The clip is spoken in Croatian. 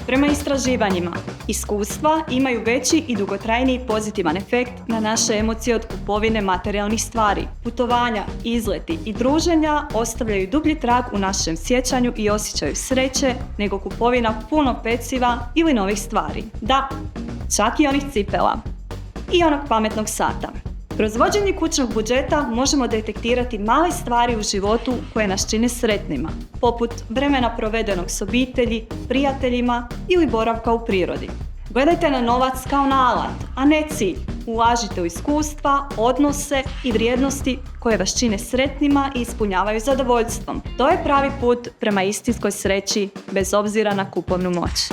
Prema istraživanjima, iskustva imaju veći i dugotrajniji pozitivan efekt na naše emocije od kupovine materijalnih stvari. Putovanja, izleti i druženja ostavljaju dublji trag u našem sjećanju i osjećaju sreće nego kupovina puno peciva ili novih stvari. Da, čak i onih cipela. I onog pametnog sata. Kroz vođenje kućnog budžeta možemo detektirati male stvari u životu koje nas čine sretnima, poput vremena provedenog s obitelji, prijateljima ili boravka u prirodi. Gledajte na novac kao na alat, a ne cilj. Ulažite u iskustva, odnose i vrijednosti koje vas čine sretnima i ispunjavaju zadovoljstvom. To je pravi put prema istinskoj sreći bez obzira na kupovnu moć.